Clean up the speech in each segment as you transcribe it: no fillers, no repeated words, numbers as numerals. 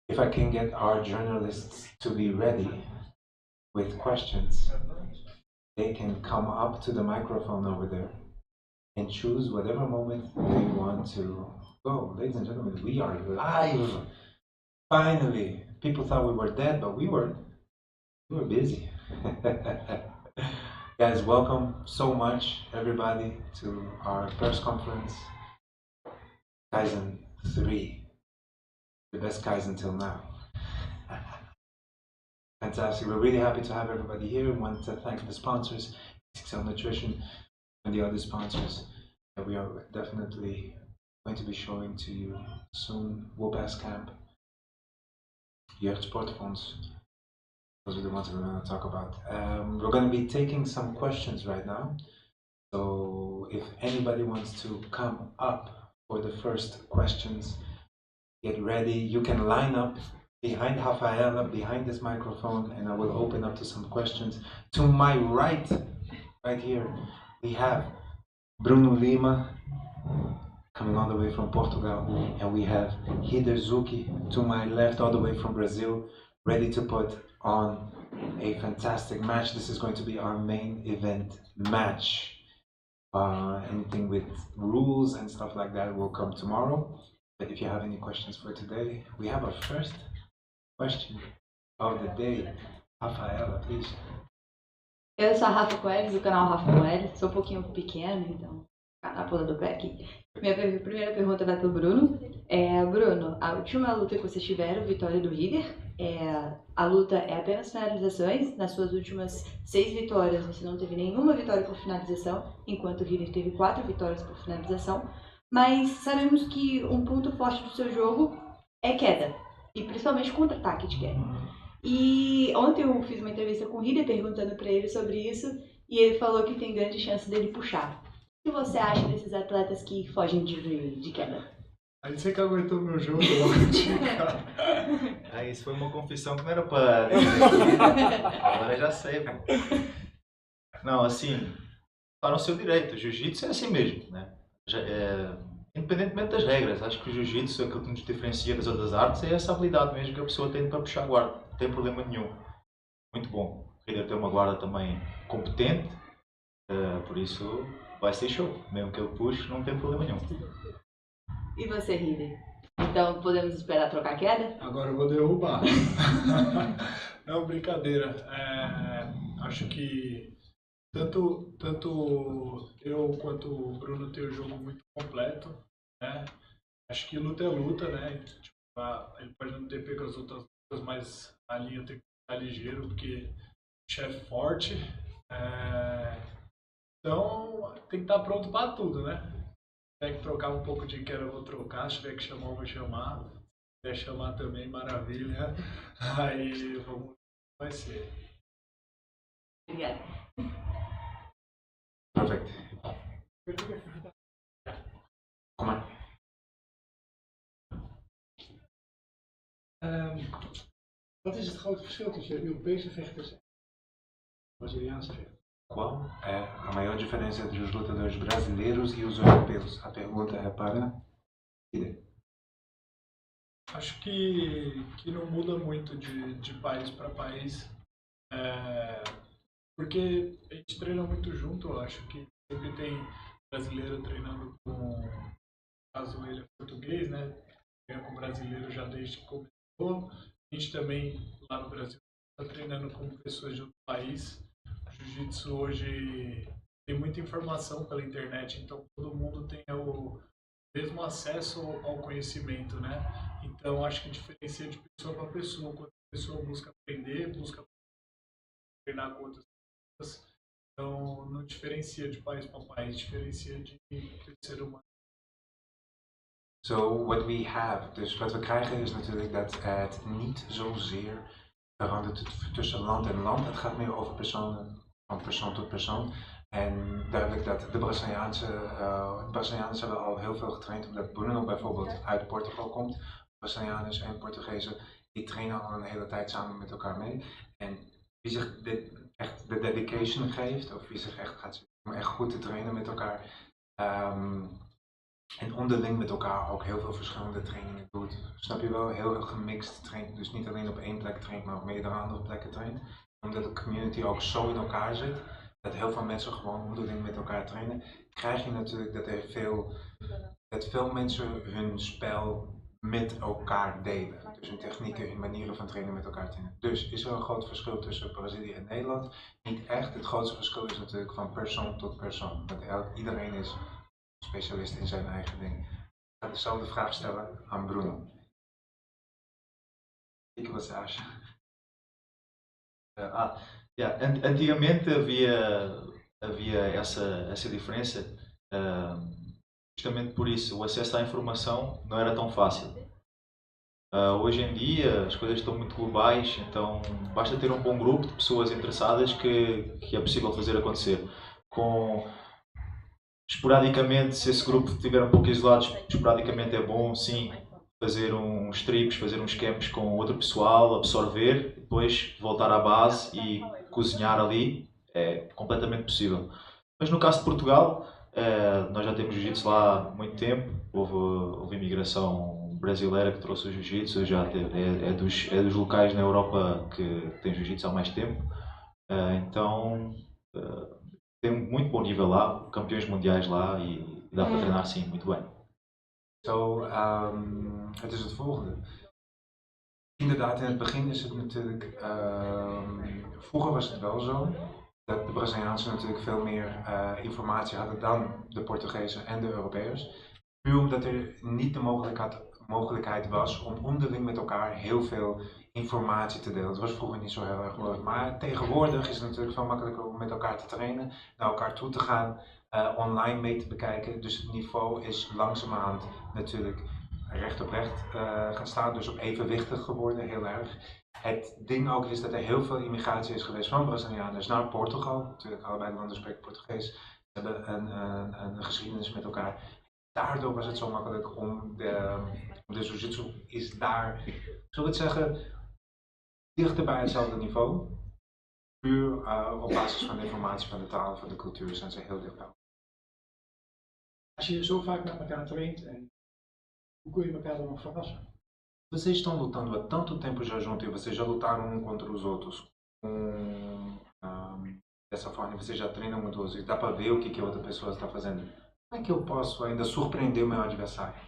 If I can get our journalists to be ready with questions, they can come up to the microphone over there and choose whatever moment they want to go. Ladies and gentlemen, we are live. Finally, people thought we were dead, but we were busy. Guys, welcome so much, everybody, to our press conference, Kaizen 3, the best Kaizen till now. Fantastic. We're really happy to have everybody here. We want to thank the sponsors, Excel Nutrition, and the other sponsors that we are definitely going to be showing to you soon. Whoop-Ass Camp, Jeugdsportfonds. Those are the ones we're going to talk about. We're going to be taking some questions right now. So if anybody wants to come up for the first questions, get ready. You can line up behind Rafael, behind this microphone, and I will open up to some questions. To my right here, we have Bruno Lima, coming all the way from Portugal, and we have Zuki to my left, all the way from Brazil, ready to put on a fantastic match. This is going to be our main event match. Anything with rules and stuff like that will come tomorrow. But if you have any questions for today, we have our first question of the day. Rafaela, please. Eu sou a Rafa Coelho, do canal Rafa Coelho. Sou um pouquinho pequena, então na ponta do pé aqui. Minha primeira pergunta vai para o Bruno. Bruno, a última luta que vocês tiveram, vitória do líder, a luta é apenas finalizações. Nas suas últimas 6 vitórias, você não teve nenhuma vitória por finalização, enquanto o líder teve 4 vitórias por finalização. Mas sabemos que um ponto forte do seu jogo é queda, e principalmente contra-ataque de queda. E ontem eu fiz uma entrevista com o líder perguntando para ele sobre isso, e ele falou que tem grande chance dele puxar. O que você acha desses atletas que fogem de queda? Aí você que aguentou meu jogo ontem, cara. Aí isso foi uma confissão que não era para... Agora eu já sei, pô. Não, assim, tá no seu direito. O jiu-jitsu é assim mesmo, né? Independentemente das regras, acho que o jiu-jitsu, aquilo que nos diferencia das outras artes, é essa habilidade mesmo que a pessoa tem para puxar a guarda. Não tem problema nenhum. Muito bom. Ele tem uma guarda também competente, por isso vai ser show. Mesmo que ele puxe, não tem problema nenhum. E você, líder? Então podemos esperar trocar queda? Agora eu vou derrubar. Não, brincadeira. Acho que tanto eu quanto o Bruno tem o jogo muito completo, né? Acho que luta é luta, né? Tipo, ele pode não ter pego as outras lutas, mas a linha tem que ficar ligeiro, porque o chefe forte. Então tem que estar pronto para tudo, né? Se tiver que trocar um pouco de queda, eu vou trocar. Se tiver que chamar, eu vou chamar. Se quiser chamar também, maravilha. Aí vamos, vai ser. Obrigada. Perfect. Kom maar. Wat is het grote verschil tussen Europese vechters en Braziliaanse vechters? Qual é a maior diferença entre os lutadores brasileiros e os europeus? A pergunta é para ele. Acho que não muda muito de país para país, porque a gente treina muito junto. Eu acho que sempre tem brasileiro treinando com, no caso ele é português, né? Treina com brasileiro já desde que começou. A gente também lá no Brasil está treinando com pessoas de outro país. O jiu-jitsu hoje tem muita informação pela internet, então todo mundo tem o mesmo acesso ao conhecimento, né? Então acho que diferencia de pessoa para pessoa. Quando a pessoa busca aprender, busca treinar com outras pessoas, então não diferencia de país para país, diferencia de ser humano. So what we have, dus wat we krijgen is natuurlijk dat het niet zozeer verandert tussen land en land. Het gaat meer over personen, van persoon tot persoon. En duidelijk dat de Brazilianen hebben al heel veel getraind, omdat Bruno bijvoorbeeld uit Portugal komt. Brazilianen en Portugezen die trainen al een hele tijd samen met elkaar mee. En wie zich echt de dedication geeft, of wie zich echt gaat om echt goed te trainen met elkaar, En onderling met elkaar ook heel veel verschillende trainingen doet. Snap je wel? Heel gemixt traint. Dus niet alleen op één plek traint, maar op meerdere andere plekken traint. Omdat de community ook zo in elkaar zit, dat heel veel mensen gewoon onderling met elkaar trainen, krijg je natuurlijk dat veel mensen hun spel met elkaar delen. Dus hun technieken, hun manieren van trainen met elkaar trainen. Dus is er een groot verschil tussen Brazilië en Nederland? Niet echt. Het grootste verschil is natuurlijk van persoon tot persoon. Want iedereen is specialist in zijn eigen ding. Ik ga dezelfde vraag stellen aan Bruno. O que você acha? Antigamente havia essa diferença, justamente por isso, o acesso à informação não era tão fácil. Hoje em dia as coisas estão muito globais, então basta ter um bom grupo de pessoas interessadas que é possível fazer acontecer. Esporadicamente, se esse grupo estiver um pouco isolado, esporadicamente é bom, sim, fazer uns trips, fazer uns camps com outro pessoal, absorver, depois voltar à base e cozinhar ali, é completamente possível. Mas no caso de Portugal, nós já temos jiu-jitsu lá há muito tempo, houve imigração brasileira que trouxe o jiu-jitsu, é dos locais na Europa que tem jiu-jitsu há mais tempo, então tem um muito bom nível lá, campeões mundiais lá e dá para treinar sim, muito bem. Zo, het is het volgende. Inderdaad, in het begin is het natuurlijk, vroeger was het wel zo, dat de Braziliaanse natuurlijk veel meer informatie hadden dan de Portugezen en de Europeërs. Puur omdat er niet de mogelijkheid was om onderling met elkaar heel veel informatie te delen. Dat was vroeger niet zo heel erg mogelijk. Maar tegenwoordig is het natuurlijk veel makkelijker om met elkaar te trainen, naar elkaar toe te gaan, online mee te bekijken. Dus het niveau is langzamerhand natuurlijk recht op recht gaan staan. Dus op evenwichtig geworden, heel erg. Het ding ook is dat er heel veel immigratie is geweest van Brazilianen naar Portugal. Natuurlijk, allebei de landen spreken Portugees. Ze hebben een geschiedenis met elkaar. Daardoor was het zo makkelijk om de jiu-jitsu is daar, zullen we het zeggen, dichter bij hetzelfde niveau. Puur op basis van de informatie van de taal, van de cultuur zijn ze heel dichtbij. Als je zo vaak met elkaar traint, en hoe kun je elkaar dan nog verrassen? Vocês estão lutando há tanto tempo já junto e vocês já lutaram um contra os outros. Dessa forma, vocês já treinam muito e dá para ver o que a outra pessoa está fazendo. Como é que eu posso ainda surpreender o meu adversário?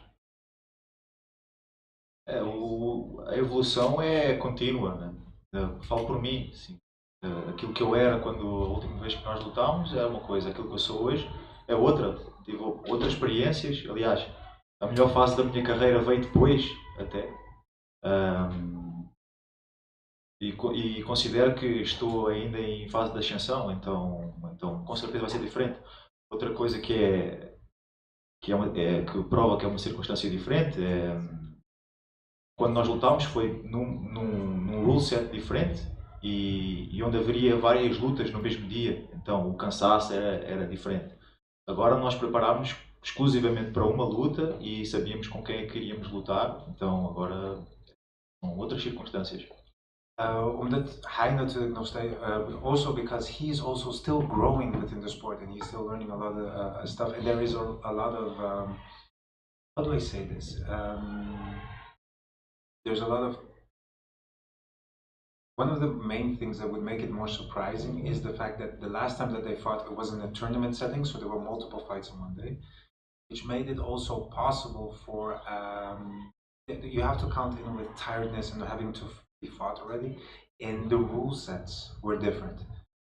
A evolução é contínua, né? Eu falo por mim, assim. Aquilo que eu era quando a última vez que nós lutámos era uma coisa, aquilo que eu sou hoje é outra. Tive outras experiências, aliás, a melhor fase da minha carreira veio depois, até. E considero que estou ainda em fase de ascensão, então com certeza vai ser diferente. Outra coisa que prova que é uma circunstância diferente quando nós lutámos foi num rule set diferente e onde haveria várias lutas no mesmo dia, então o cansaço era diferente. Agora nós preparámos exclusivamente para uma luta e sabíamos com quem é que queríamos lutar, então agora são outras circunstâncias. Omdat hij natuurlijk nog steeds, also because he is also still growing within the sport and he's still learning a lot of stuff and there is a lot of, how do I say this? There's a lot of, one of the main things that would make it more surprising is the fact that the last time that they fought it was in a tournament setting, so there were multiple fights in one day, which made it also possible for, you have to count in with tiredness and having to be fought already, and the rule sets were different.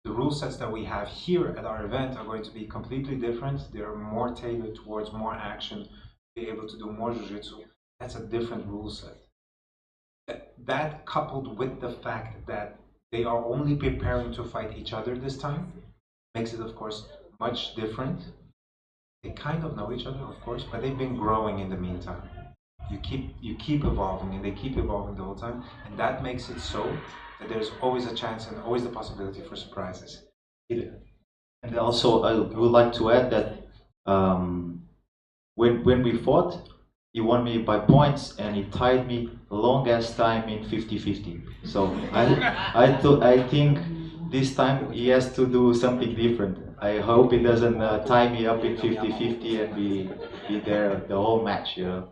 The rule sets that we have here at our event are going to be completely different. They're more tailored towards more action, be able to do more jiu-jitsu. That's a different rule set. That coupled with the fact that they are only preparing to fight each other this time makes it of course much different. They kind of know each other of course, but they've been growing in the meantime. You keep evolving and they keep evolving the whole time, and that makes it so that there's always a chance and always the possibility for surprises. And also I would like to add that when we fought, he won me by points and he tied me longest time in 50-50. So I think this time he has to do something different. I hope he doesn't tie me up in 50-50 and be there the whole match, you know.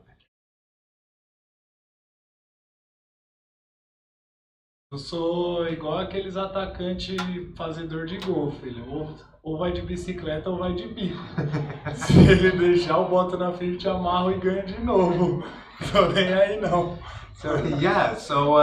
Eu sou igual aqueles atacantes fazedor de gol, filho. Ou vai de bicicleta ou vai de bico. Se ele deixar, eu boto na frente, amarro e ganho de novo. Tô nem aí não. So yeah, so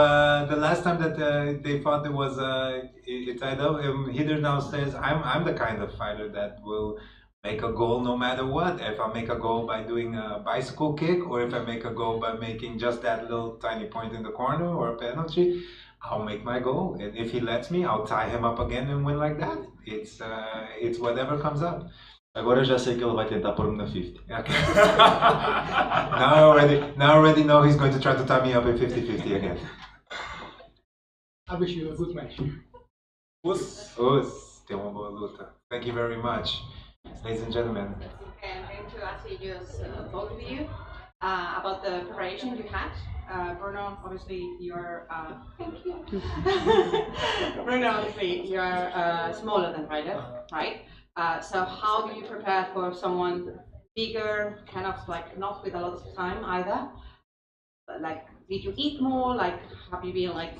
the last time that they fought, it was tied up. Hider now says, I'm the kind of fighter that will make a goal no matter what. If I make a goal by doing a bicycle kick, or if I make a goal by making just that little tiny point in the corner or a penalty, I'll make my goal. And if he lets me, I'll tie him up again and win like that. It's whatever comes up. Agora eu já sei que ele vai tentar pôr-me na 50. Okay. now I already know he's going to try to tie me up in 50-50 again. I wish you a good match. Us, tem uma boa luta. Thank you very much, ladies and gentlemen. And I'm going to ask you just both of you about the preparation you had. Bruno, obviously you're thank you. Bruno, obviously you're smaller than Ryder, right? So how do you prepare for someone bigger, kind of like not with a lot of time either? But like, did you eat more? Like, have you been like,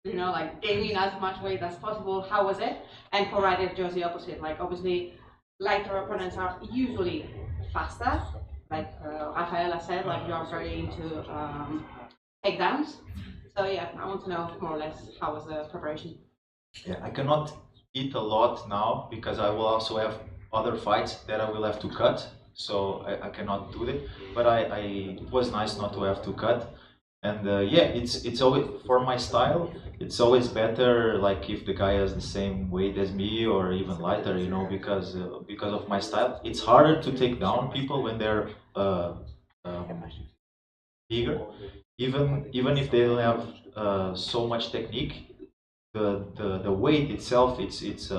you know, like gaining as much weight as possible? How was it? And for Ryder, just the opposite. Like, obviously, lighter opponents are usually faster. Like Rafael said, like you are very into takedowns. So yeah, I want to know more or less how was the preparation. Yeah, I cannot eat a lot now because I will also have other fights that I will have to cut, so I cannot do it. But it was nice not to have to cut, and yeah, it's always for my style. It's always better like if the guy has the same weight as me or even lighter, you know, because of my style. It's harder to take down people when they're bigger, even if they don't have so much technique. The weight itself, it's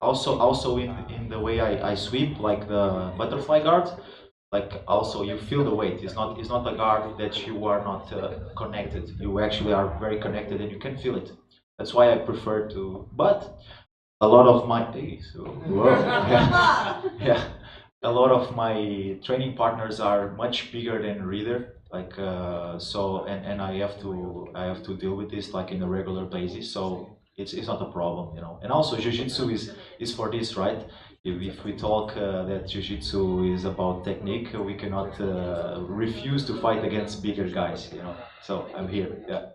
also in the way I sweep, like the butterfly guard. Like also you feel the weight. It's not a guard that you are not connected. You actually are very connected and you can feel it. That's why I prefer to. But a lot of my yeah, a lot of my training partners are much bigger than Reader. Like so, and I have to deal with this like in a regular basis. So it's not a problem, you know. And also jiu-jitsu is for this, right? If we talk that jiu-jitsu is about technique, we cannot refuse to fight against bigger guys, you know. So I'm here, yeah.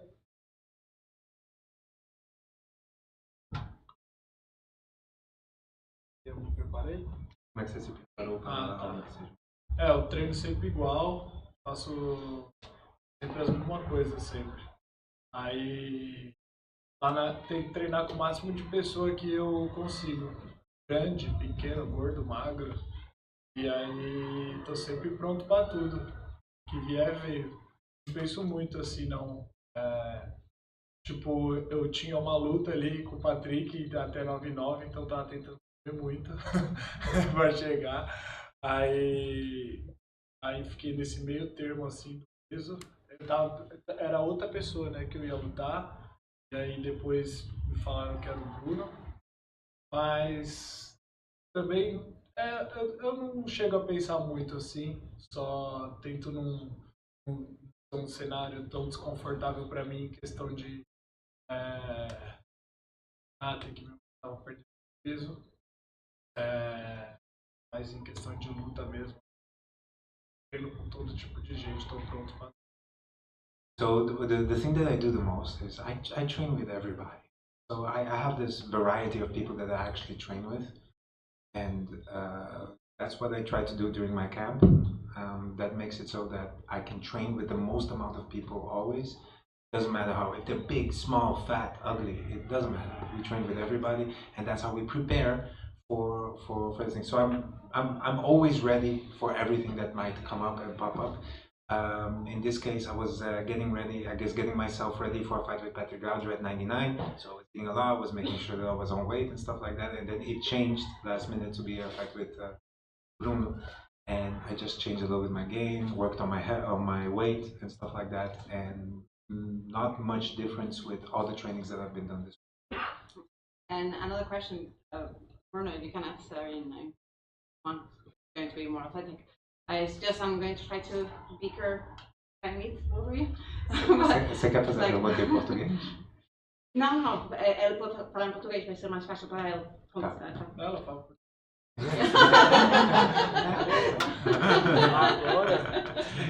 Eu me preparei. Como é que você se preparou para a aula? Eu treino sempre igual, faço sempre as mesmas coisas sempre. Aí tem que treinar com o máximo de pessoa que eu consigo. Grande, pequeno, gordo, magro. E aí tô sempre pronto para tudo. Que vier, veio. Não penso muito assim, não. Tipo, eu tinha uma luta ali com o Patrick até 9-9, então tava tentando comer muito para chegar. Aí fiquei nesse meio termo assim do peso. Era outra pessoa, né, que eu ia lutar. E aí depois me falaram que era o Bruno. Mas também eu não chego a pensar muito assim. Só tento num cenário tão desconfortável para mim em questão de ter que me perder peso. Mas em questão de luta mesmo, treino com todo tipo de gente, estou pronto para. So the thing that I do the most is I train with everybody. So I have this variety of people that I actually train with, and that's what I try to do during my camp. That makes it so that I can train with the most amount of people always. Doesn't matter how, if they're big, small, fat, ugly, it doesn't matter. We train with everybody, and that's how we prepare for everything. So I'm always ready for everything that might come up and pop up. In this case, I was getting myself ready for a fight with Patrick Gouger at 99. So I was eating a lot, was making sure that I was on weight and stuff like that. And then it changed last minute to be a fight with Bruno. And I just changed a little bit my game, worked on my weight and stuff like that. And not much difference with all the trainings that I've been done this week. And another question, Bruno, you can answer in one. Going to be more authentic. It's just I'm going to try to bigger Chinese over you. Você quer fazer a pergunta em português? Não, ela pode falar em português, vai ser mais fácil para ela. Tá. Ela fala.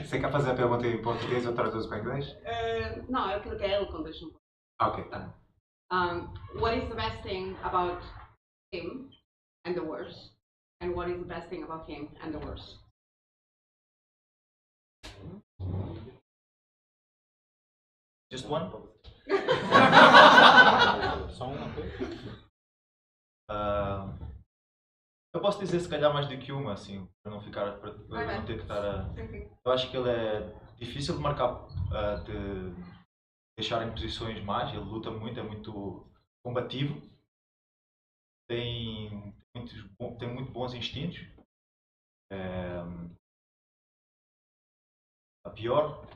Você quer fazer a pergunta em português ou traduz para inglês? Não, eu quero que ela conte. Ok, tá. What is the best thing about him and the worst? And what is the best thing about him and the worst? Just one? Só uma coisa? Eu posso dizer se calhar mais do que uma, assim, para não ficar, para não ter que estar a... Eu acho que ele é difícil de marcar, de deixar em posições más, ele luta muito, é muito combativo, tem muito bons instintos. A pior...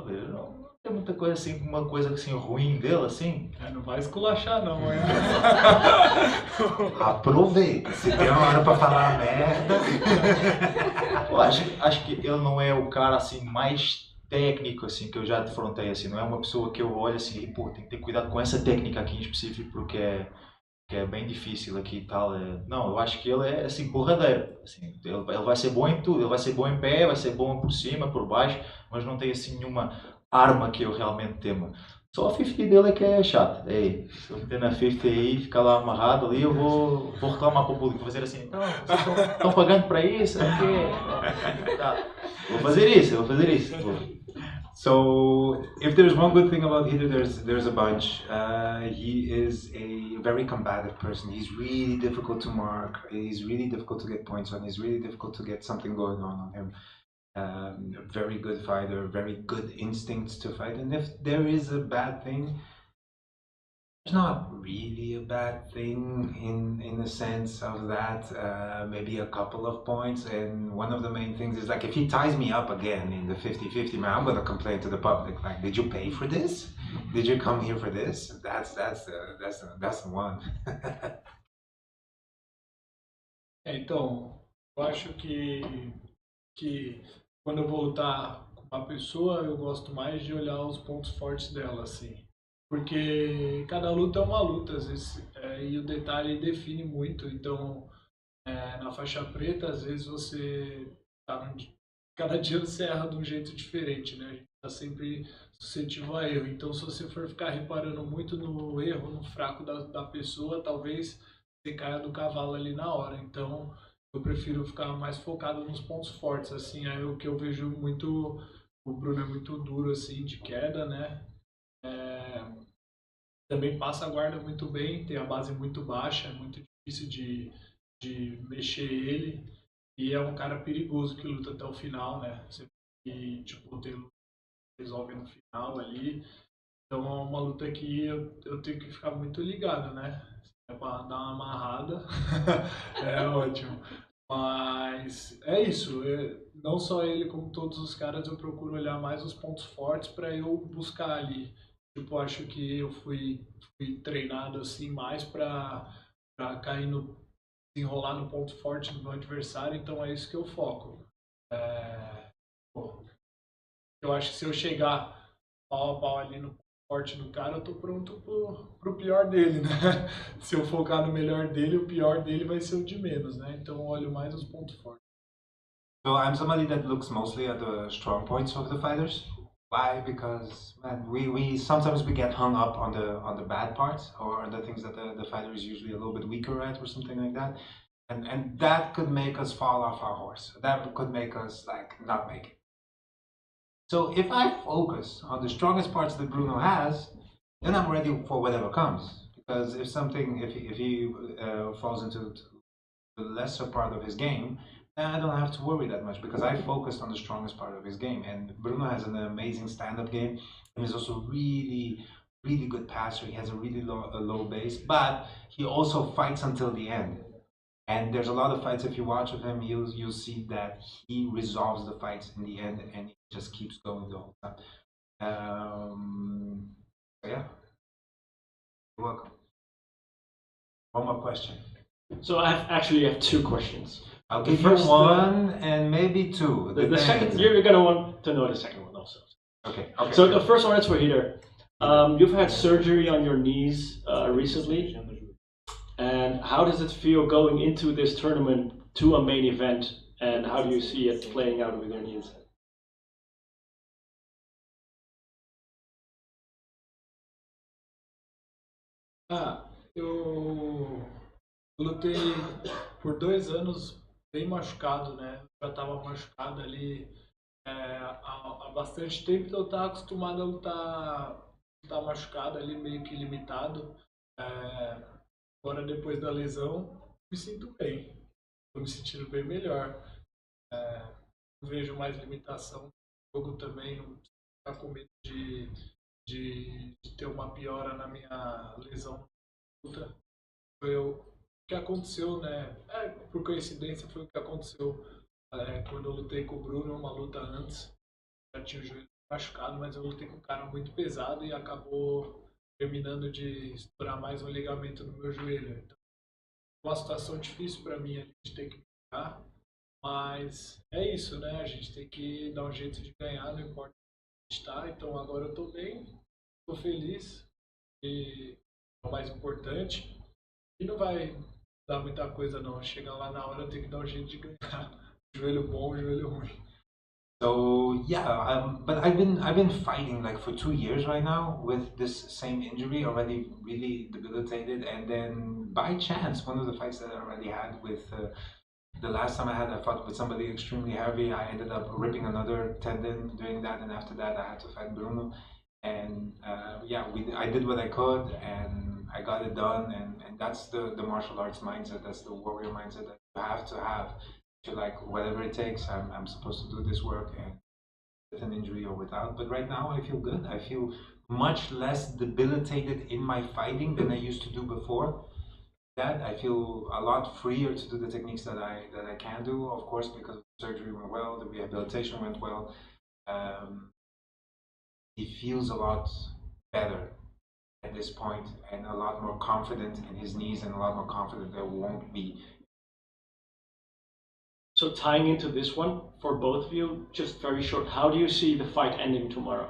Não tem muita coisa assim, uma coisa assim ruim dele, assim. Não vai esculachar não, hein? Aproveita, se tem uma hora pra falar merda. Eu acho que ele não é o cara assim mais técnico assim que eu já defrontei, assim, não é uma pessoa que eu olho assim, pô, tem que ter cuidado com essa técnica aqui em específico porque é bem difícil aqui e tal. Não, eu acho que ele é assim porradeiro, assim, ele vai ser bom em tudo, ele vai ser bom em pé, vai ser bom por cima, por baixo, mas não tem assim nenhuma arma que eu realmente tema. Só a 50 dele é que é chato. Ei, se eu meter na 50 aí, ficar lá amarrado ali, eu vou reclamar para o público, vou fazer assim, não, vocês estão pagando para isso, tá. Vou fazer isso. So, if there's one good thing about Hitler, there's a bunch. He is a very combative person. He's really difficult to mark. He's really difficult to get points on. He's really difficult to get something going on him. A very good fighter, very good instincts to fight. And if there is a bad thing, there's not really a bad thing in the sense of that. Maybe a couple of points, and one of the main things is like if he ties me up again in the 50-50, man, I'm gonna complain to the public. Like, did you pay for this? Did you come here for this? That's the one. Então, eu acho que quando eu vou lutar com uma pessoa, eu gosto mais de olhar os pontos fortes dela, assim. Porque cada luta é uma luta, às vezes, e o detalhe define muito. Então, na faixa preta, às vezes você tá cada dia você erra de um jeito diferente, né? A gente tá sempre suscetível a erro. Então, se você for ficar reparando muito no erro, no fraco da pessoa, talvez você caia do cavalo ali na hora. Então, eu prefiro ficar mais focado nos pontos fortes, assim. Aí o que eu vejo muito, o Bruno é muito duro, assim, de queda, né? Também passa a guarda muito bem, tem a base muito baixa, é muito difícil de mexer ele. E é um cara perigoso que luta até o final, né? E, tipo, resolve no final ali. Então é uma luta que eu tenho que ficar muito ligado, né? Se é pra dar uma amarrada, é ótimo. Mas é isso, não só ele, como todos os caras, eu procuro olhar mais os pontos fortes para eu buscar ali. Tipo, acho que eu fui treinado assim mais para cair enrolar no ponto forte do meu adversário, então é isso que eu foco. Eu acho que se eu chegar pau a pau ali no forte do cara, eu tô pronto pro pior dele, né? Se eu focar no melhor dele, o pior dele vai ser o de menos, né? Então eu olho mais os pontos fortes. So I'm somebody that looks mostly at the strong points of the fighters. Why? Because man, we sometimes we get hung up on the bad parts or the things that the fighter is usually a little bit weaker at or something like that, and that could make us fall off our horse. That could make us like not make it. So if I focus on the strongest parts that Bruno has, then I'm ready for whatever comes. Because if he falls into the lesser part of his game, I don't have to worry that much because I focused on the strongest part of his game. And Bruno has an amazing stand-up game, and he's also really, really good passer. He has a really low base, but he also fights until the end. And there's a lot of fights, if you watch with him, you'll see that he resolves the fights in the end and he just keeps going the whole time. So yeah, you're welcome. One more question. So I actually have two questions. I'll The give you first, one and maybe two. The depends. second, you're gonna want to know the second one also. Okay. So the first one is for Heather. You've had surgery on your knees recently, and how does it feel going into this tournament to a main event, and how do you see it playing out with your knees? Eu lutei por 2 anos bem machucado, né? Já estava machucado ali há bastante tempo, então eu estava acostumado a lutar machucado ali, meio que limitado. Agora, depois da lesão, me sinto bem. Estou me sentindo bem melhor. Não vejo mais limitação no jogo também, não preciso ficar com medo de ter uma piora na minha lesão. Foi o que aconteceu, né? Por coincidência, foi o que aconteceu quando eu lutei com o Bruno, uma luta antes. Já tinha o joelho machucado, mas eu lutei com um cara muito pesado e acabou terminando de estourar mais um ligamento no meu joelho. Então, uma situação difícil para mim, a gente ter que brigar, mas é isso, né? A gente tem que dar um jeito de ganhar, não importa onde a gente está. Então agora eu estou bem, estou feliz e é o mais importante. E não vai dar muita coisa não. Chegar lá na hora eu tenho que dar um jeito de ganhar. Joelho bom, joelho ruim. So yeah, but I've been fighting like for 2 years right now with this same injury, already really debilitated, and then by chance, one of the fights that I already had with the last time I fought with somebody extremely heavy, I ended up ripping another tendon doing that, and after that I had to fight Bruno, and yeah, I did what I could, and I got it done, and that's the martial arts mindset, that's the warrior mindset that you have to have. To like whatever it takes, I'm supposed to do this work, and with an injury or without. But right now I feel good. I feel much less debilitated in my fighting than I used to do before. That I feel a lot freer to do the techniques that I can do. Of course, because the surgery went well, the rehabilitation went well. He feels a lot better at this point, and a lot more confident in his knees, and a lot more confident there won't be. So tying into this one, for both of you, just very short, how do you see the fight ending tomorrow?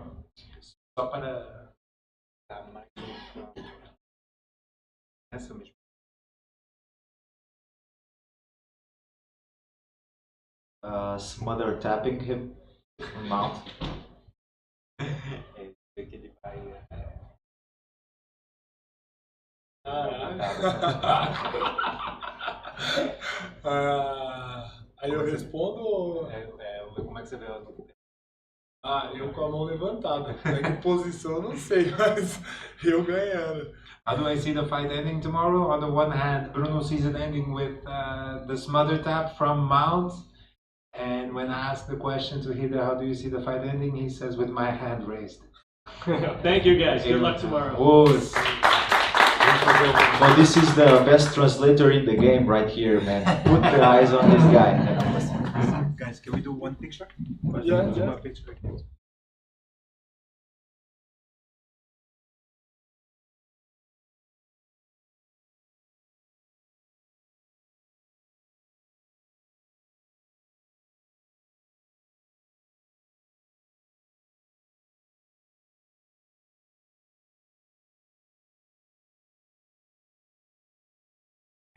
Só para Smother tapping him on mount. Aí eu respondo ou... como é que você vê o... eu com a mão levantada. Em que posição eu não sei, mas eu ganhando. How do I see the fight ending tomorrow? On the one hand, Bruno sees it ending with the smother tap from mount. And when I ask the question to Hida, how do you see the fight ending? He says, with my hand raised. Thank you guys. Good luck tomorrow. So this is the best translator in the game right here, man. Put the eyes on this guy. Guys, can we do one picture? Yeah. One picture.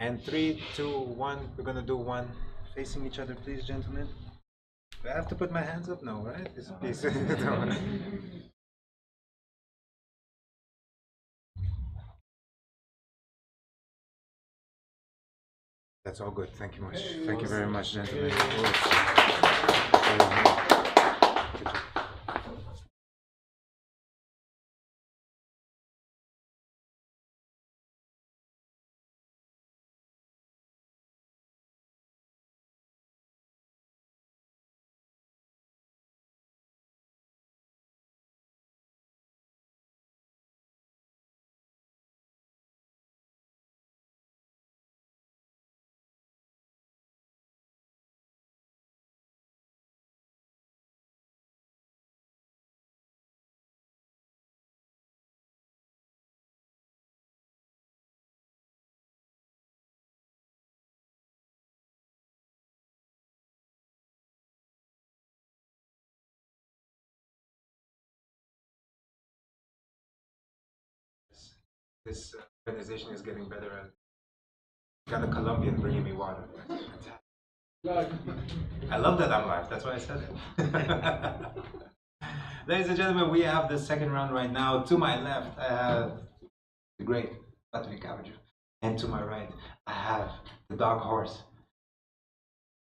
And 3, 2, 1, we're gonna do one. Facing each other, please, gentlemen. Do I have to put my hands up? No, right? This piece. That's all good. Thank you much. Thank you very much, gentlemen. this organization is getting better at. Got a Colombian bringing me water. I love that I'm live. That's why I said it. Ladies and gentlemen, we have the second round right now. To my left, I have the great Patrick Cavaggio. And to my right, I have the dark horse.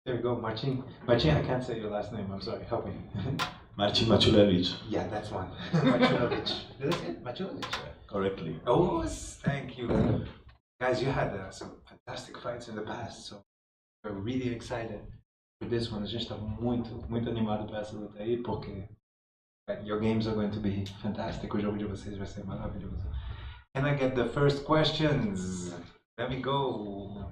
There we go, Marcin. Marcin, I can't say your last name. I'm sorry. Help me. Marcin Maciulewicz. Yeah, that's one. Maciulewicz. Did I say it? Maciulewicz. Correctly. Oh, thank you. Guys, you had some fantastic fights in the past, so we're really excited for this one. A gente está muito animado para essa luta aí, porque your games are going to be fantastic. O jogo de vocês vai ser maravilhoso. Can I get the first questions? Let me go.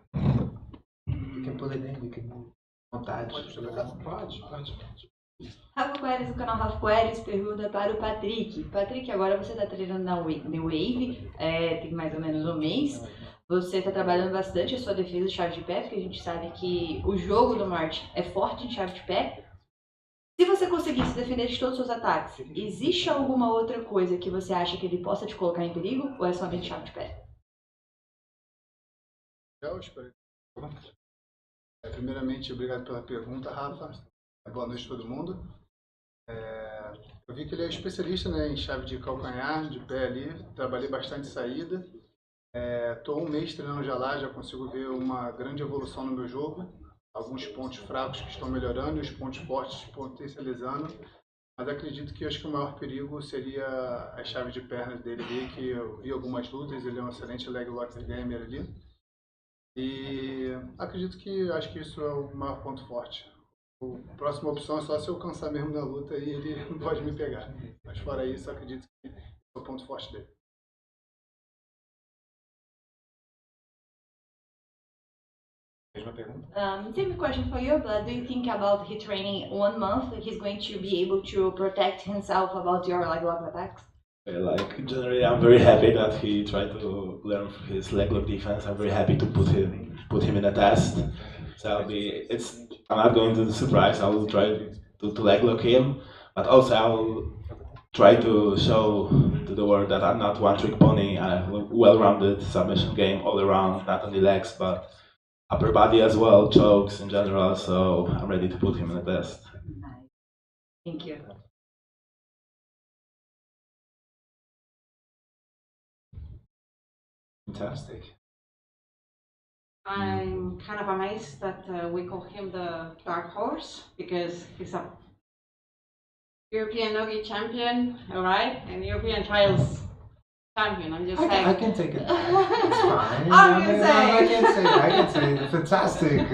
You can pull it in, you can move. Vontade. Pode. Rafa Coelho do canal Rafa Coelho pergunta para o Patrick. Patrick, agora você está treinando na Wave, tem mais ou menos um mês. Você está trabalhando bastante a sua defesa de chave de pé, porque a gente sabe que o jogo do Norte é forte em chave de pé. Se você conseguir se defender de todos os seus ataques, existe alguma outra coisa que você acha que ele possa te colocar em perigo, ou é somente chave de pé? Primeiramente, obrigado pela pergunta, Rafa. Boa noite a todo mundo. Eu vi que ele é especialista, né, em chave de calcanhar, de pé ali. Trabalhei bastante saída. Estou um mês treinando já consigo ver uma grande evolução no meu jogo. Alguns pontos fracos que estão melhorando e os pontos fortes potencializando. Mas acredito que acho que o maior perigo seria as chaves de pernas dele ali, que eu vi algumas lutas. Ele é um excelente leg lock gamer ali. E acredito que acho que isso é o maior ponto forte. A próxima opção é só se eu cansar mesmo na luta e ele não pode me pegar. Mas fora isso, acredito que é o ponto forte dele. Mesma pergunta? Same question for you, but do you think about he training 1 month, he's going to be able to protect himself about your leg lock attacks? Like generally, I'm very happy that he tried to learn his leg lock defense. I'm very happy to put him in a test. So I'm not going to the surprise. I will try to leg lock him, but also I will try to show to the world that I'm not one trick pony. I have a well-rounded submission game all around, not only legs but upper body as well, chokes in general. So I'm ready to put him in a test. Nice. Thank you. Fantastic. I'm kind of amazed that we call him the dark horse because he's a European Nogi champion, all right, and European trials champion. I'm just saying. I can take it. It's fine. I'm just saying. I can say fantastic.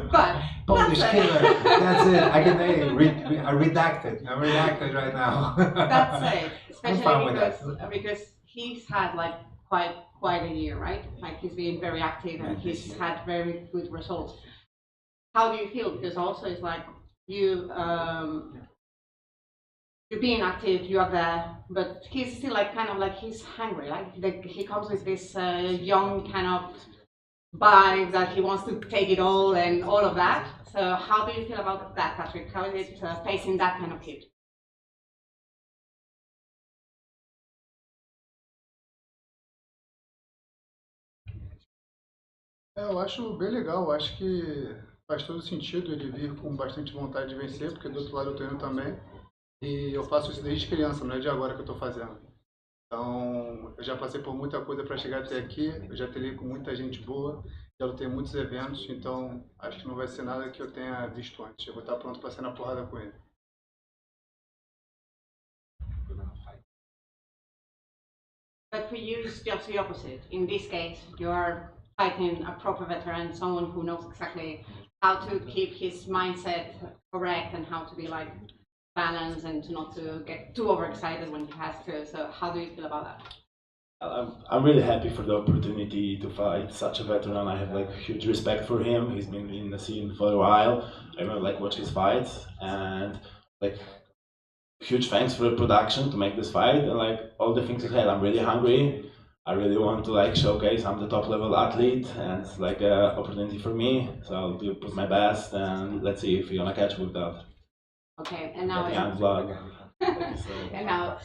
But Polish that's killer. it. That's it. I can I redacted. I'm redacted right now. That's it. I'm fine with Especially because he's had like quite a year, right? Like he's been very active and he's had very good results. How do you feel? Because also it's like you're being active, you are there, but he's still like kind of like he's hungry. Like he comes with this young kind of vibe that he wants to take it all and all of that. So how do you feel about that, Patrick? How is it facing that kind of kid? Eu acho bem legal, eu acho que faz todo sentido ele vir com bastante vontade de vencer, porque do outro lado eu treino também. E eu faço isso desde criança, não é de agora que eu estou fazendo. Então, eu já passei por muita coisa para chegar até aqui, eu já treinei com muita gente boa, já lutei em muitos eventos, então acho que não vai ser nada que eu tenha visto antes. Eu vou estar pronto para sair na porrada com ele. But for you, it's just the opposite. In this case, you are fighting a proper veteran, someone who knows exactly how to keep his mindset correct and how to be like balanced and to not to get too overexcited when he has to. So how do you feel about that? I'm really happy for the opportunity to fight such a veteran. I have like huge respect for him. He's been in the scene for a while. I remember like watch his fights and like huge thanks for the production to make this fight and like all the things ahead. I'm really hungry. I really want to like showcase I'm the top level athlete and it's like an opportunity for me. So I'll do put my best and let's see if you're gonna catch with that. Okay, and now Young vlog. and now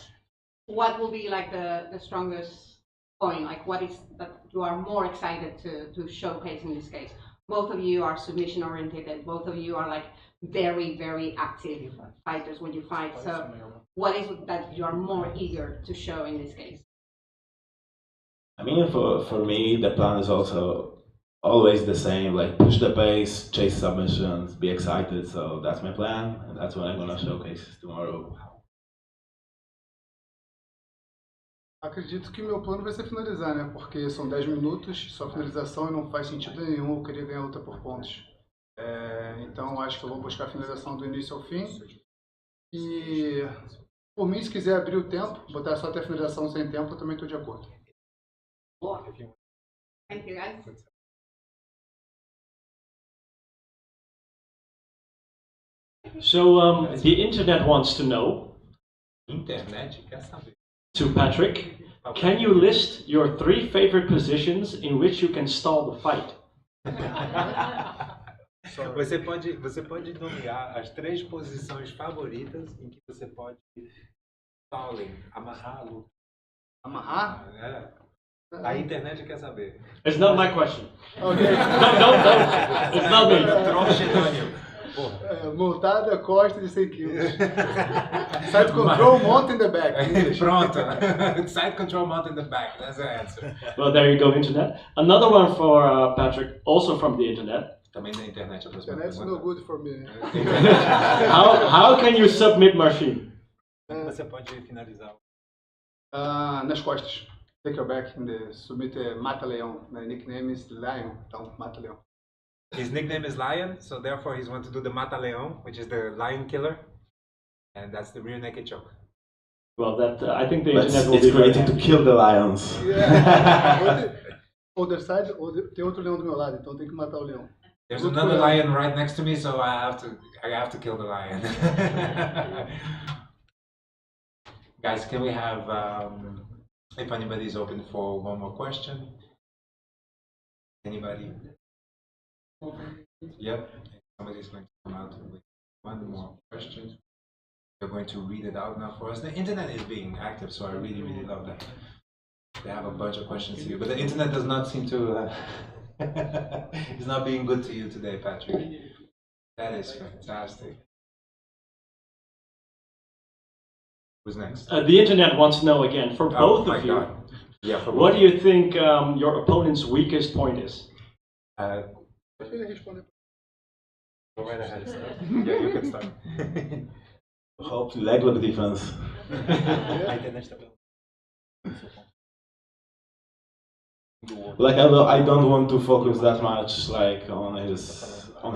what will be like the strongest point? Like what is that you are more excited to showcase in this case? Both of you are submission oriented. Both of you are like very, very active fighters when you fight. So what is it that you are more eager to show in this case? I mean, for me, the plan is also always the same, like push the pace, chase submissions, be excited. So that's my plan, and that's what I'm gonna showcase tomorrow. Acredito que meu plano vai ser finalizar, né? Porque são 10 minutos, só finalização e não faz sentido nenhum eu querer ganhar a luta por pontos. Então acho que eu vou buscar a finalização do início ao fim. E por mim, se quiser abrir o tempo, botar só até a finalização sem tempo, eu também estou de acordo. Thank you, guys. So the internet wants to know, Internet quer saber. to Patrick, can you list your 3 favorite positions in which you can stall the fight? Você pode nomear as 3 posições favoritas em que você pode amarrar a luta. Amarrar? A internet quer saber. It's not my question. Okay. No. It's not me. Montada, costa de 100 quilos. Side control, mount in the back. Pronto. Side control, mount in the back. That's the answer. Well, there you go, internet. Another one for Patrick, also from the internet. Também na internet a próxima Internet's no good for me. How can you submit machine? Você pode finalizar. Nas costas. Take your back in the submit Mata-Leão. My nickname is Lion, então Mata-Leão. His nickname is Lion, so therefore he's want to do the Mata-Leão, which is the lion killer. And that's the rear naked choke. Well, that I think the But internet will it's be very created to kill the lions. Yeah. Other side, tem outro leão do meu lado, então tem que matar o leão. There's another lion right next to me, so I have to kill the lion. Guys, can we have if anybody's open for one more question? Anybody? Yep. Somebody's going to come out with one more question. They're going to read it out now for us. The internet is being active, so I really, really love that. They have a bunch of questions here, but the internet does not seem to. It's not being good to you today, Patrick. That is fantastic. Who's next? The internet wants to know again, for both of you, Yeah, for what both. do you think your opponent's weakest point is? Deixa ele responder. Go right ahead. Yeah, you can start. Hope leg lock defense. Like I don't want to focus that much like on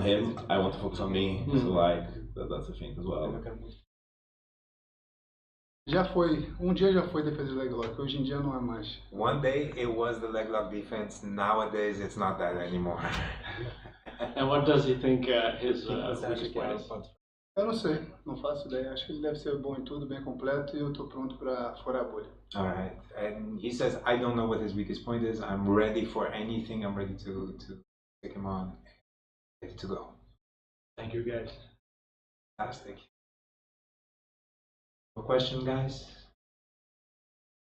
him. I want to focus on me. So like that's the thing as well. Dia já foi defesa de leg lock, hoje em dia não é mais. One day it was the leg lock defense. Nowadays it's not that anymore. And what does he think his weakest point is? Eu não sei, não faço ideia. Acho que ele deve ser bom em tudo, bem completo, e eu tô pronto para furar a bolha. All right, and he says, I don't know what his weakest point is. I'm ready for anything. I'm ready to take him on. Ready to go. Thank you, guys. Fantastic. No question, guys?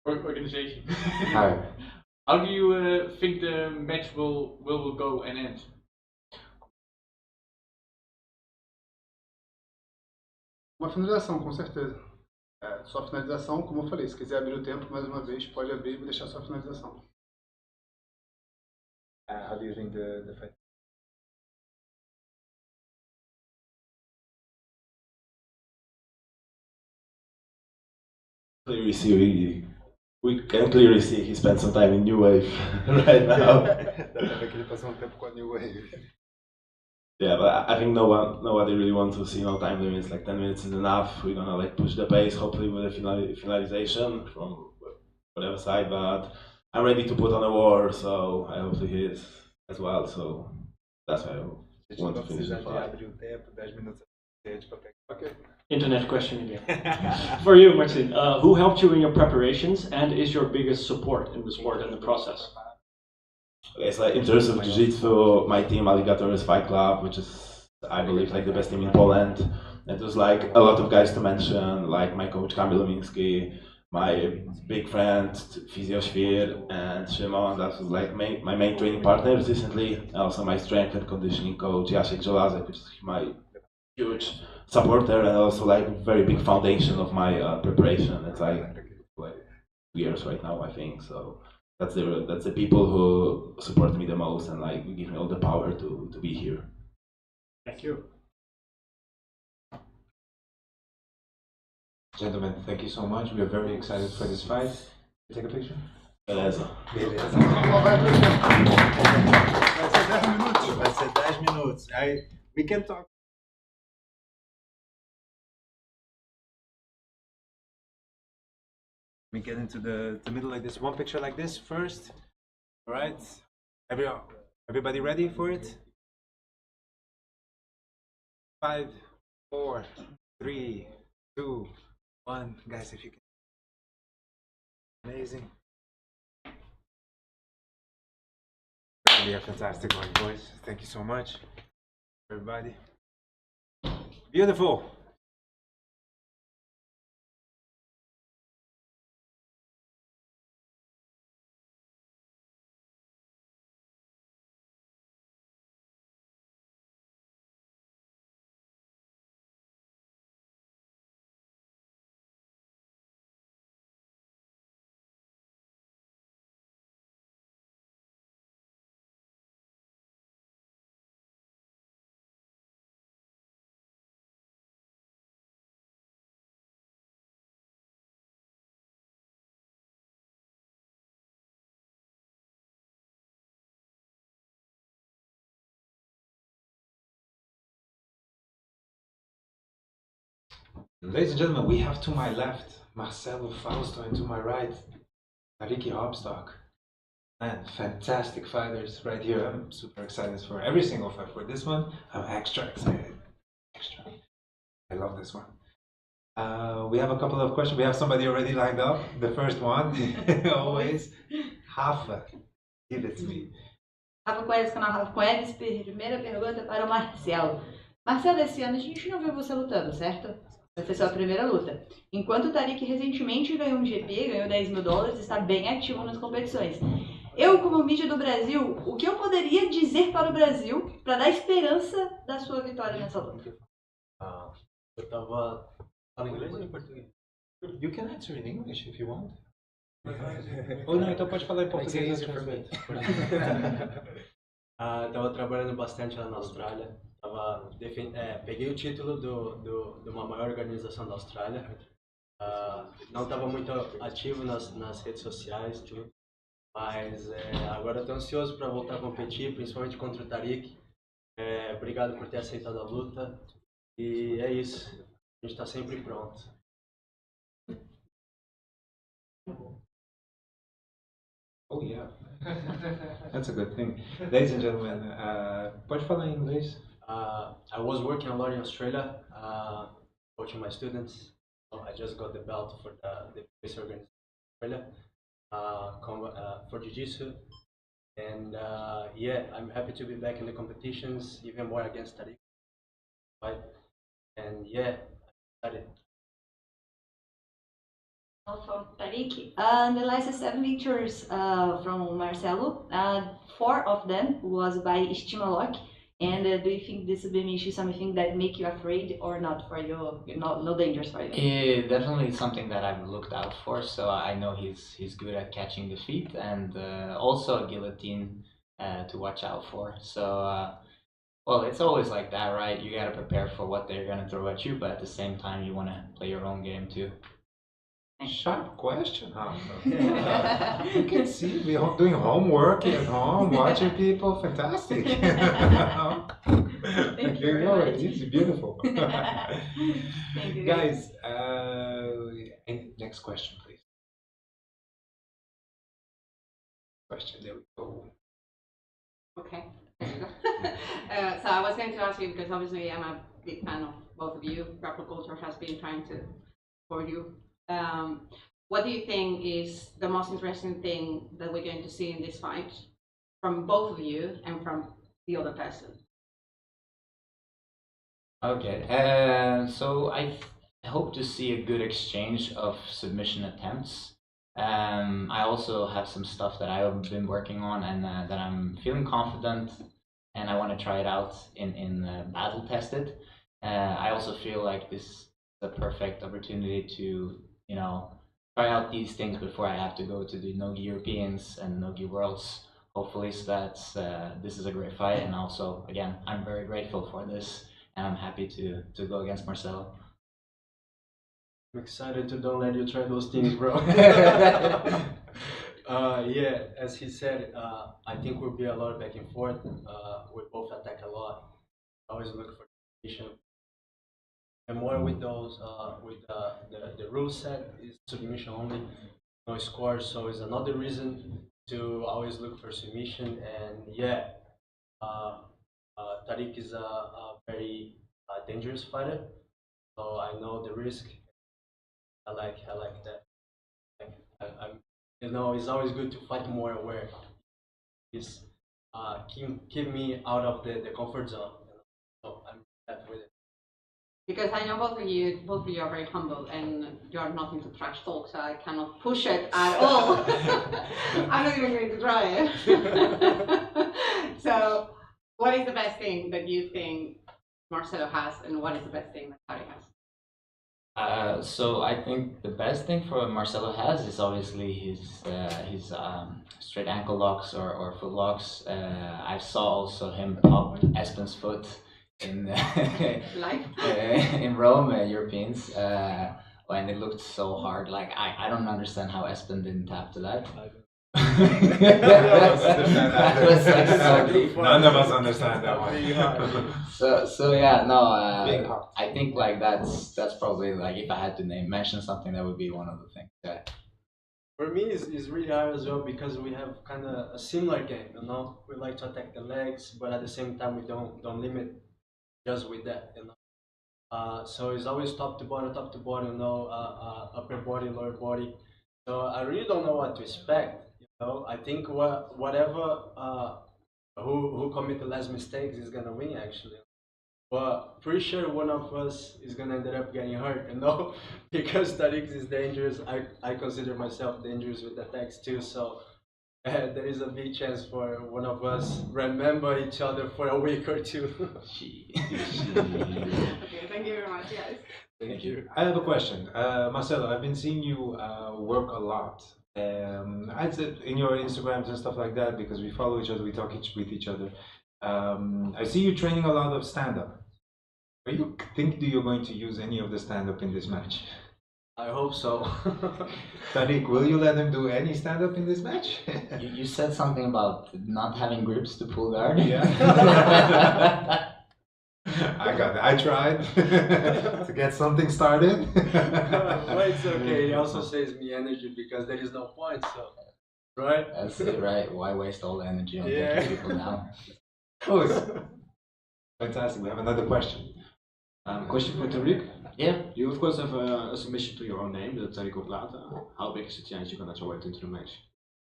Organization. Hi. How do you think the match will go and end? Uma finalização, com certeza. Só finalização, como eu falei, se quiser abrir o tempo mais uma vez, pode abrir e deixar só a finalização. How do you think the fight? Clearly see we can clearly see he spent some time in New Wave right now. Yeah, but I think nobody really wants to see no time limits. Like 10 minutes is enough. We're gonna like push the pace, hopefully with a finalization from whatever side. But I'm ready to put on a war, so I hope he is as well. So that's why I want to finish the fight. Ok. Internet question again. For you, Marcel, who helped you in your preparations and is your biggest support in the sport and the process? Okay, so like in terms of jiu-jitsu, my team Alligator's Fight Club, which is I believe like the best team in Poland. It was like a lot of guys to mention, like my coach Kamil Lomiński, my big friend Physiosphere and Shimon, that was like my main training partners recently. Also my strength and conditioning coach Jacek Żelazek, which is my huge supporter and also like very big foundation of my preparation. It's like 2 years right now, I think. So that's the people who support me the most and like give me all the power to be here. Thank you. Gentlemen, thank you so much. We are very excited for this fight. Take a picture. Beleza. Vai ser 10 minutos. Aí, we can talk. We get into the middle like this. One picture like this first. All right. Everybody ready for it? 5, 4, 3, 2, 1. Guys, if you can. Amazing. Really a fantastic one, boys. Thank you so much, everybody. Beautiful. Ladies and gentlemen, we have to my left Marcelo Fausto and to my right Ricky Hopstock. Man, fantastic fighters right here. I'm super excited for every single fight. For this one, I'm extra excited. Extra. I love this one. We have a couple of questions. We have somebody already lined up. The first one, always. Rafa, give it to me. Rafa Coelho, canal Rafa Coelho. Primeira pergunta para o Marcel. Marcelo, esse ano a gente não viu você lutando, certo? Essa foi sua primeira luta. Enquanto o Tariq recentemente ganhou um GP, ganhou 10 mil dólares, está bem ativo nas competições. Eu, como mídia do Brasil, o que eu poderia dizer para o Brasil para dar esperança da sua vitória nessa luta? Eu tava falando inglês ou em português? You can answer in English if you want. Ou não, então pode falar em português. Tava trabalhando bastante lá na Austrália. Peguei o título de uma maior organização da Austrália. Não estava muito ativo nas redes sociais, tudo. Mas agora estou ansioso para voltar a competir, principalmente contra o Tariq. Obrigado por ter aceitado a luta. E é isso. A gente está sempre pronto. Oh yeah, that's a good thing. Ladies and gentlemen, pode falar em inglês? I was working a lot in Australia, coaching my students. I just got the belt for the base organization in Australia for Jiu-Jitsu. And yeah, I'm happy to be back in the competitions, even more against Tariq. Right? And yeah, I'm excited. For Tariq, the last 7 lectures from Marcelo, 4 of them was by Stimalock. And do you think this submission is something that make you afraid or not for you? No dangers for you? Yeah, definitely something that I've looked out for. So I know he's good at catching the feet and also a guillotine to watch out for. So well, it's always like that, right? You gotta prepare for what they're gonna throw at you, but at the same time, you wanna play your own game too. Sharp question, huh? You can see we are doing homework at home, watching people. Fantastic. Thank you very much. It's beautiful. Thank you, Guys, next question, please. Question, there we go. Okay. So I was going to ask you, because obviously I'm a big fan of both of you. Grapple Culture has been trying to support you. What do you think is the most interesting thing that we're going to see in this fight from both of you and from the other person? Okay, so I I hope to see a good exchange of submission attempts. I also have some stuff that I've been working on and that I'm feeling confident, and I want to try it out in battle tested. I also feel like this is a perfect opportunity to, you know, try out these things before I have to go to the Nogi Europeans and Nogi Worlds. Hopefully, so that's this is a great fight, and also again, I'm very grateful for this, and I'm happy to go against Marcelo. I'm excited to don't let you try those things, bro. Yeah, as he said, I think will be a lot of back and forth. We both attack a lot. Always look for submission. And more with those, with the rule set is submission only, no score. So it's another reason to always look for submission. And yeah, Tariq is a very dangerous fighter. So I know the risk. I like that. I'm, you know, it's always good to fight more aware. It's keep me out of the comfort zone. You know? So I'm happy with it. Because I know both of you are very humble and you are not into trash talk, so I cannot push it at all. I'm not even going to try it. So, what is the best thing that you think Marcelo has, and what is the best thing that Tariq has? So I think the best thing for Marcelo has is obviously his straight ankle locks or foot locks. I saw also him pop Espen's foot in in Rome, Europeans, when it looked so hard. Like I don't understand how Espen didn't tap to that. That was like so deep. None of us understand that one. So yeah, no, I think like that's probably like if I had to mention something, that would be one of the things. Yeah. For me, it's really hard as well because we have kind of a similar game. You know, we like to attack the legs, but at the same time we don't limit just with that. You know, so it's always top to bottom. You know, upper body, lower body. So I really don't know what to expect. You know, I think whatever who commit the less mistakes is gonna win actually. But pretty sure one of us is gonna end up getting hurt, you know, because Tariq is dangerous. I consider myself dangerous with attacks too, so there is a big chance for one of us remember each other for a week or two. Okay, thank you very much, guys. Thank you. I have a question. Marcelo, I've been seeing you work a lot. I said in your Instagrams and stuff like that, because we follow each other, we talk with each other. I see you training a lot of stand-up. Do you think you're going to use any of the stand-up in this match? I hope so. Tariq, will you let him do any stand-up in this match? You said something about not having grips to pull guard. Yeah. I got it. I tried to get something started. But it's okay. He also saves me energy because there is no point. So, right? That's it, right? Why waste all the energy on taking people down? Cool. Fantastic. We have another question. Question for Tariq. Yeah. You of course have a submission to your own name, the Tariq Plata. How big is the chance you're gonna throw it into the match?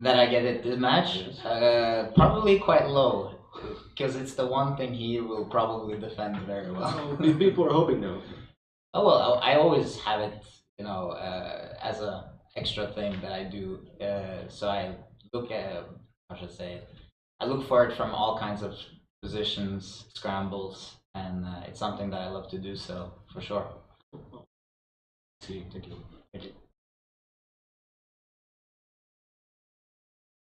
That I get it this match? Yes. Probably quite low, because it's the one thing he will probably defend very well. People are hoping though. Oh well, I always have it, you know, as a extra thing that I do. So I look at, how should I say it? I look for it from all kinds of positions, scrambles, and it's something that I love to do. So for sure. See, thank you. Thank you.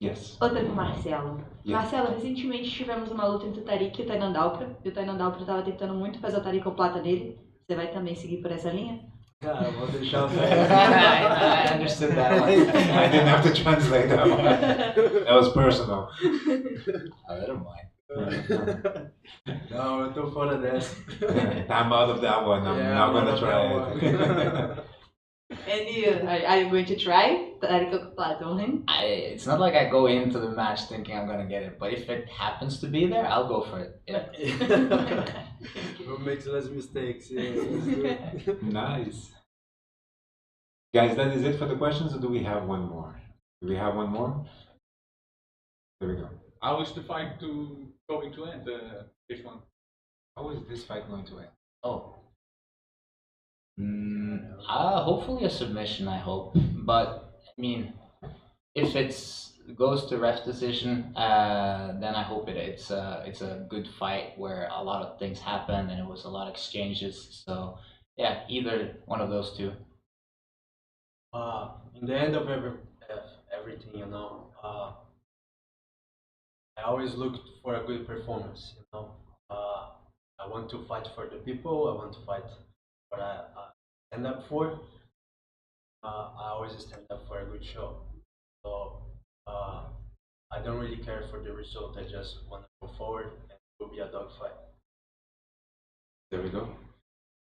Yes. Outra pro Marcelo. Yes. Marcelo, recentemente tivemos uma luta entre o Tariq e o Tainan Dalpra. E o Tainan Dalpra estava tentando muito fazer o Tariq ao plata dele. Você vai também seguir por essa linha? Cara, vou deixar o I understood that one. I didn't have to translate that one. That was personal. A little mind. Não, eu tô fora dessa. I'm out of that one. I'm not gonna try it. And you, are you going to try Tariq ao plata on him? It's not like I go into the match thinking I'm gonna get it, but if it happens to be there, I'll go for it. Yeah. Who makes less mistakes? Yeah, let's do it. Nice. Guys, that is it for the questions, or do we have one more? Do we have one more? There we go. How is the fight going to end, this one? How is this fight going to end? Oh. Hopefully a submission, I hope. But I mean, if it's goes to ref decision, then I hope it's a good fight where a lot of things happen and it was a lot of exchanges. So yeah, either one of those two. In the end of everything, I always look for a good performance. I want to fight for the people. I want to fight what I stand up for. I always stand up for a good show. So I don't really care for the result. I just want to go forward and it will be a dogfight. There we go.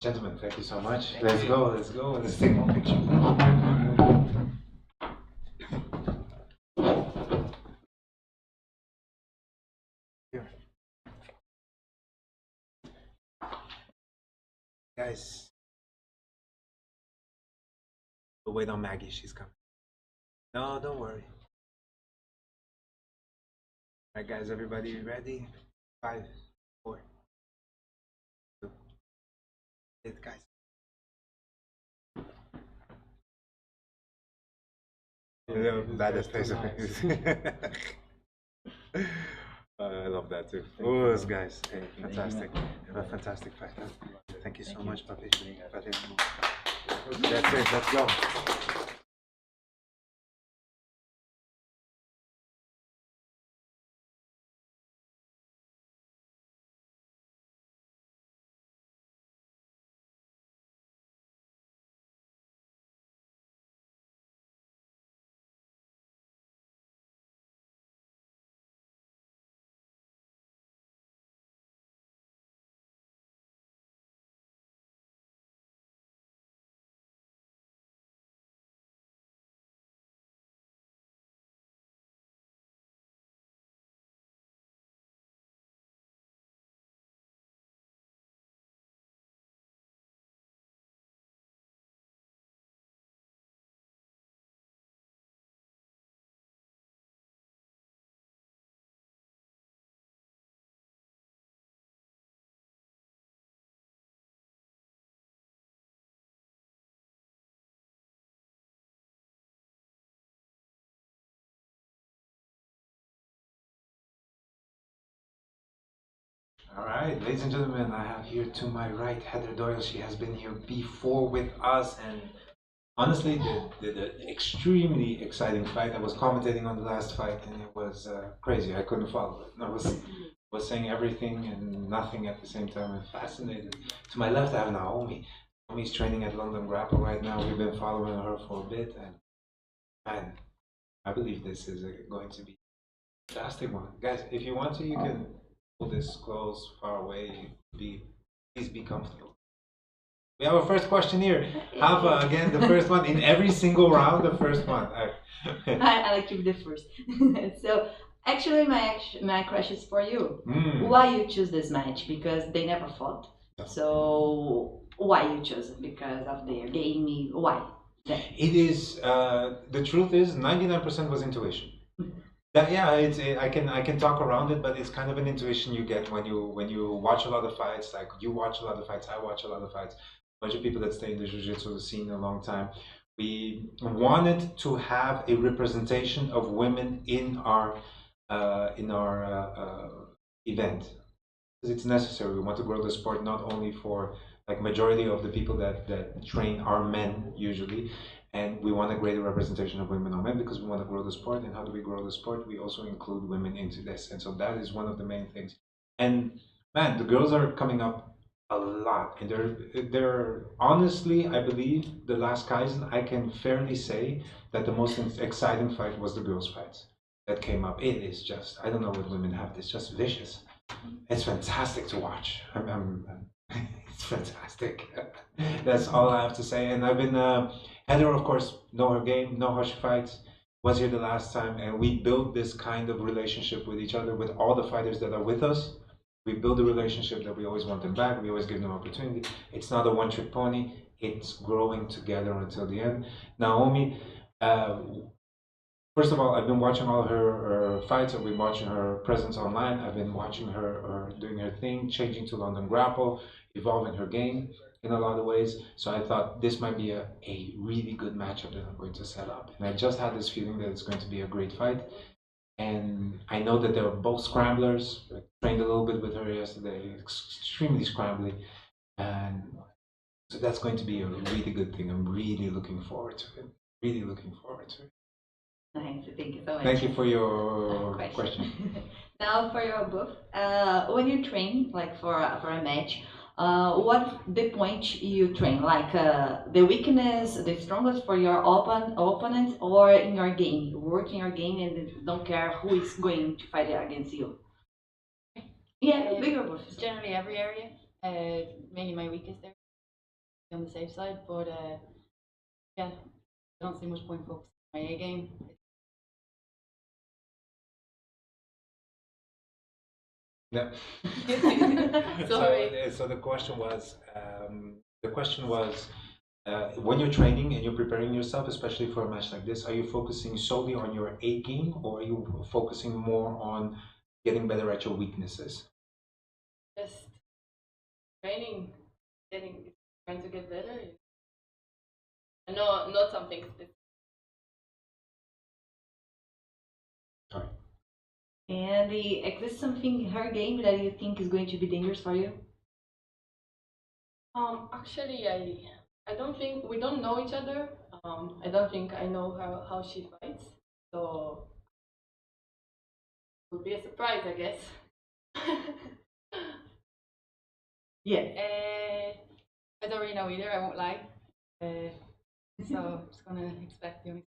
Gentlemen, thank you so much. Let's go, let's go. Let's take one picture. Here. Guys, we'll wait on Maggie, she's coming. No, don't worry. Alright guys, everybody ready? 5, 4, 2, 8 guys. That face. I love that too. Oh, those guys, hey, fantastic. Have a fantastic fight. Huh? Thank you so much, Papi. That's it, let's go. All right, ladies and gentlemen, I have here to my right Heather Doyle. She has been here before with us and honestly did an extremely exciting fight. I was commentating on the last fight and it was crazy. I couldn't follow it. I was saying everything and nothing at the same time. I'm fascinated. To my left, I have Naomi. Naomi's training at London Grapple right now. We've been following her for a bit and man, I believe this is going to be a fantastic one. Guys, if you want to, you can pull this close, far away. Please be comfortable. We have our first question here. Hava, again, the first one in every single round, the first one. I like to be the first. So, actually, my question is for you. Why you choose this match? Because they never fought. So, why you chose it? Because of their gaming? Why? It is, the truth is, 99% was intuition. Yeah, I can talk around it, but it's kind of an intuition you get when you watch a lot of fights. Like you watch a lot of fights, I watch a lot of fights. A bunch of people that stay in the jiu-jitsu scene a long time. We wanted to have a representation of women in our event because it's necessary. We want to grow the sport not only for like majority of the people that train are men usually. And we want a greater representation of women or men because we want to grow the sport. And how do we grow the sport? We also include women into this. And so that is one of the main things. And man, the girls are coming up a lot. And they're honestly, I believe, the last Kaizen, I can fairly say that the most exciting fight was the girls' fights that came up. It is just, I don't know what women have. It's just vicious. It's fantastic to watch. It's fantastic. That's all I have to say. And I've been... Heather, of course, know her game, know how she fights, was here the last time, and we built this kind of relationship with each other, with all the fighters that are with us. We build a relationship that we always want them back, we always give them opportunity. It's not a one-trick pony, it's growing together until the end. Naomi, first of all, I've been watching all her fights, I've been watching her presence online, I've been watching her doing her thing, changing to London Grapple, evolving her game. in a lot of ways. So I thought this might be a really good matchup that I'm going to set up. And I just had this feeling that it's going to be a great fight. And I know that they're both scramblers. I trained a little bit with her yesterday, extremely scrambly. And so that's going to be a really good thing. I'm really looking forward to it. Really looking forward to it. Nice, thank you so much. Thank you for your question. Now for your both, when you train, like for a match, what the point you train? Like the weakness, the strongest for your opponent, or in your game? You work in your game and don't care who is going to fight against you. Yeah, bigger both. Generally every area. Mainly my weakest there, on the safe side. But yeah, I don't see much point focusing on my A game. Yeah. Sorry. So the question was, when you're training and you're preparing yourself, especially for a match like this, are you focusing solely on your A game, or are you focusing more on getting better at your weaknesses? Just training, trying to get better. And not something specific. Sorry. And exists something in her game that you think is going to be dangerous for you? Actually, I don't think we don't know each other. I don't think I know how she fights, so it would be a surprise, I guess. Yeah. I don't really know either. I won't lie. So I'm just gonna expect you.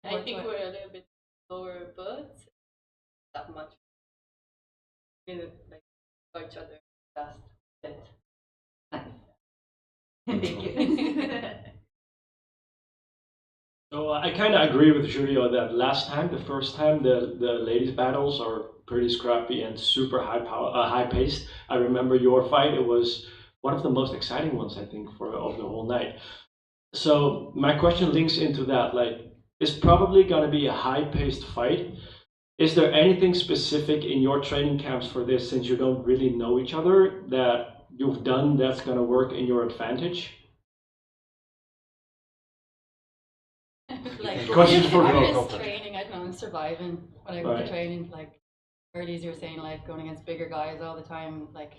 I think we're a little bit slower, but that much. We didn't like know each other fast yet. Thank you. So I kind of agree with Julio that last time, the first time, the ladies' battles are pretty scrappy and super high paced. I remember your fight; it was one of the most exciting ones, I think, of the whole night. So my question links into that. Like, it's probably gonna be a high paced fight. Is there anything specific in your training camps for this, since you don't really know each other, that you've done that's gonna work in your advantage? Like, Questions for I'm Bruno. just training, I don't know, I'm surviving when I go to training. Like earlier you were saying, like going against bigger guys all the time, like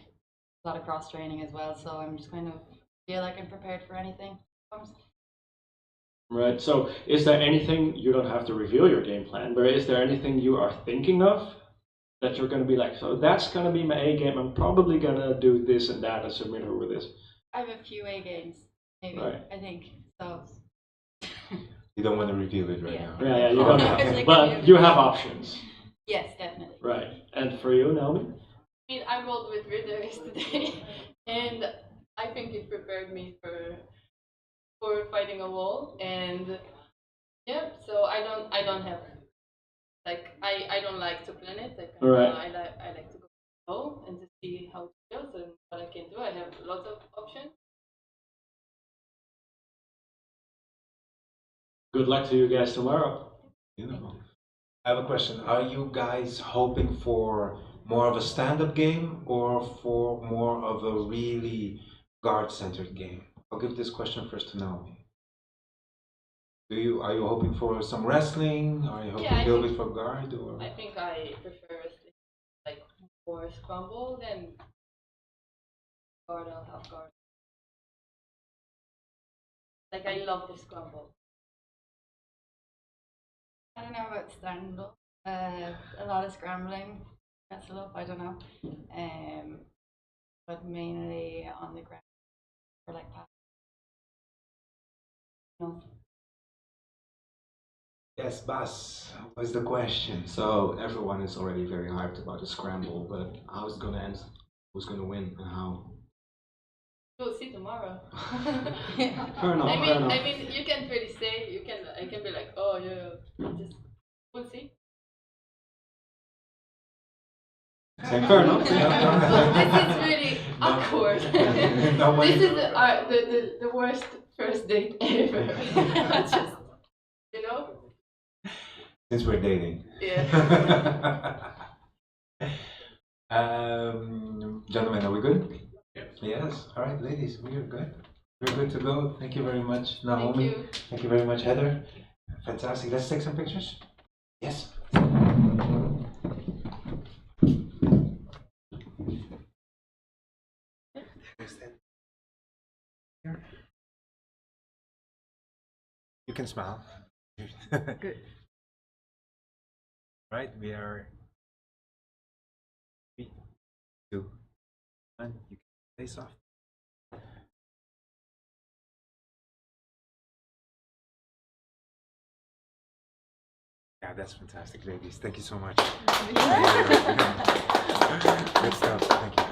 a lot of cross training as well. So I'm just kind of feel like I'm prepared for anything. Right. So is there anything, you don't have to reveal your game plan, but is there anything you are thinking of that you're going to be like, so that's going to be my A game, I'm probably going to do this and that and submit her with this? I have a few A games, maybe, right. I think. So You don't want to reveal it right now. Yeah, you don't have to, but you have options. Yes, definitely. Right. And for you, Naomi? I mean, I rolled with Ritter yesterday, and I think it prepared me for fighting a wall. And yeah, so I don't have like I don't like to plan it. Like, I like to go and to see how it feels and what I can do. I have lots of options. Good luck to you guys tomorrow. Beautiful. I have a question. Are you guys hoping for more of a stand-up game or for more of a really guard-centered game? I'll give this question first to Naomi. Are you hoping for some wrestling? Are you hoping a little bit for guard? Or? I think I prefer wrestling, like more scramble than guard. I'll have guard. Like I love the scramble. I don't know about stand up. A lot of scrambling, wrestle up. I don't know. But mainly on the ground or like pass. No. Yes, Bas, what's the question? So everyone is already very hyped about the scramble, but how is it going to end? Who's going to win and how? We'll see tomorrow. Fair enough. I mean, you can't really say. I can be like, oh yeah, just we'll see. Fair enough. This is really awkward. This is the worst first date ever. Just, you know. Since we're dating. Yeah. Gentlemen, are we good? Yes. All right, ladies, we are good. We're good to go. Thank you very much, Naomi. Thank you. Thank you very much, Heather. Fantastic. Let's take some pictures. Yes. You can smile. Good. Right, we are 3, 2, 1. You can face off. Yeah, that's fantastic, ladies. Thank you so much. Good stuff. Thank you.